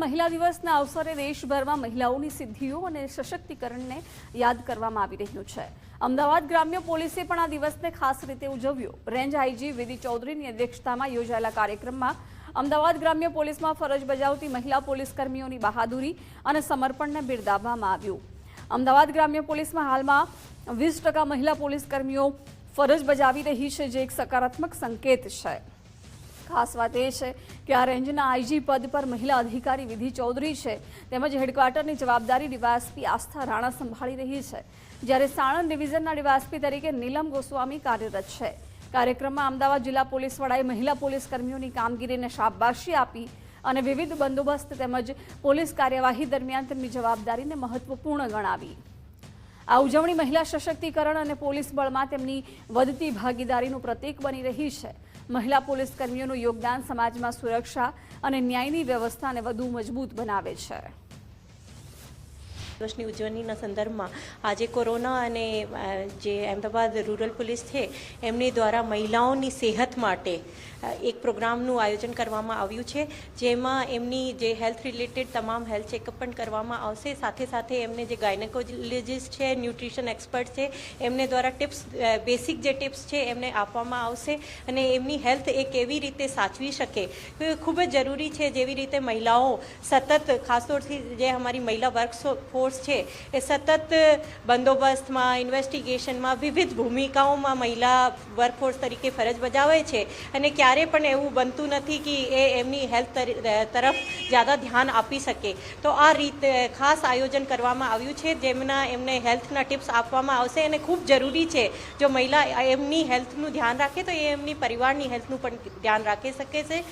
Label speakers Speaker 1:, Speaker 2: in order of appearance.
Speaker 1: મહિલા દિવસના અવસરે દેશભરમાં મહિલાઓની સિદ્ધિઓ અને સશક્તિકરણને યાદ કરવામાં આવી રહ્યું છે। અમદાવાદ ગ્રામ્ય પોલીસે પણ આ દિવસને ખાસ રીતે ઉજવ્યો। રેન્જ આઈજી વિધિ ચૌધરીની અધ્યક્ષતામાં યોજાયેલા કાર્યક્રમમાં અમદાવાદ ગ્રામ્ય પોલીસમાં ફરજ બજાવતી મહિલા પોલીસકર્મીઓની બહાદુરી અને સમર્પણને બિરદાવવામાં આવ્યું। અમદાવાદ ગ્રામ્ય પોલીસમાં હાલમાં 20% મહિલા પોલીસકર્મીઓ ફરજ બજાવી રહી છે, જે એક સકારાત્મક સંકેત છે। ખાસ વાત એ છે કે આ રેન્જના આઈજી પદ પર મહિલા અધિકારી વિધિ ચૌધરી છે, તેમજ હેડક્વાર્ટરની જવાબદારી ડીવાયએસપી આસ્થા રાણા સંભાળી રહી છે, જ્યારે સાણંદ ડિવિઝનના ડીવાયએસપી તરીકે નીલમ ગોસ્વામી કાર્યરત છે। કાર્યક્રમમાં અમદાવાદ જિલ્લા પોલીસ વડાએ મહિલા પોલીસકર્મીઓની કામગીરીને શાબાશી આપી અને વિવિધ બંદોબસ્ત તેમજ પોલીસ કાર્યવાહી દરમિયાન તેમની જવાબદારીને મહત્વપૂર્ણ ગણાવી। આ ઉજવણી મહિલા સશક્તિકરણ અને પોલીસ બળમાં તેમની વધતી ભાગીદારીનું પ્રતીક બની રહી છે। મહિલા પોલીસકર્મીઓનું યોગદાન સમાજમાં સુરક્ષા અને ન્યાયની વ્યવસ્થાને વધુ મજબૂત બનાવે છે।
Speaker 2: દિવસની ઉજવણીના સંદર્ભમાં આજે કોરોના અને જે અમદાવાદ રૂરલ પોલીસ છે એમની દ્વારા મહિલાઓની સેહત માટે એક પ્રોગ્રામનું આયોજન કરવામાં આવ્યું છે, જેમાં એમની જે હેલ્થ રિલેટેડ તમામ હેલ્થ ચેકઅપ પણ કરવામાં આવશે। સાથે સાથે એમને જે ગાયનેકોલોજિસ્ટ છે, ન્યુટ્રિશન એક્સપર્ટ છે, એમને દ્વારા ટિપ્સ, બેસિક જે ટિપ્સ છે એમને આપવામાં આવશે અને એમની હેલ્થ એ કેવી રીતે સાચવી શકે એ ખૂબ જ જરૂરી છે। જેવી રીતે મહિલાઓ સતત, ખાસ તौरથી જે અમારી મહિલા વર્કફોર્સ છે એ સતત બંદોબસ્તમાં, ઇન્વેસ્ટિગેશનમાં, વિવિધ ભૂમિકાઓમાં મહિલા વર્કફોર્સ તરીકે ફરજ બજાવે છે અને ક્યારે પણ એવું બનતું નથી કે એ એમની હેલ્થ તરફ જ્યાદા ધ્યાન આપી શકે। તો આ રીતે ખાસ આયોજન કરવામાં આવ્યું છે, જેમના એમને હેલ્થના ટિપ્સ આપવામાં આવશે અને ખૂબ જરૂરી છે જો મહિલા એમની હેલ્થનું ધ્યાન રાખે તો એ એમની પરિવારની હેલ્થનું પણ ધ્યાન રાખી શકે છે।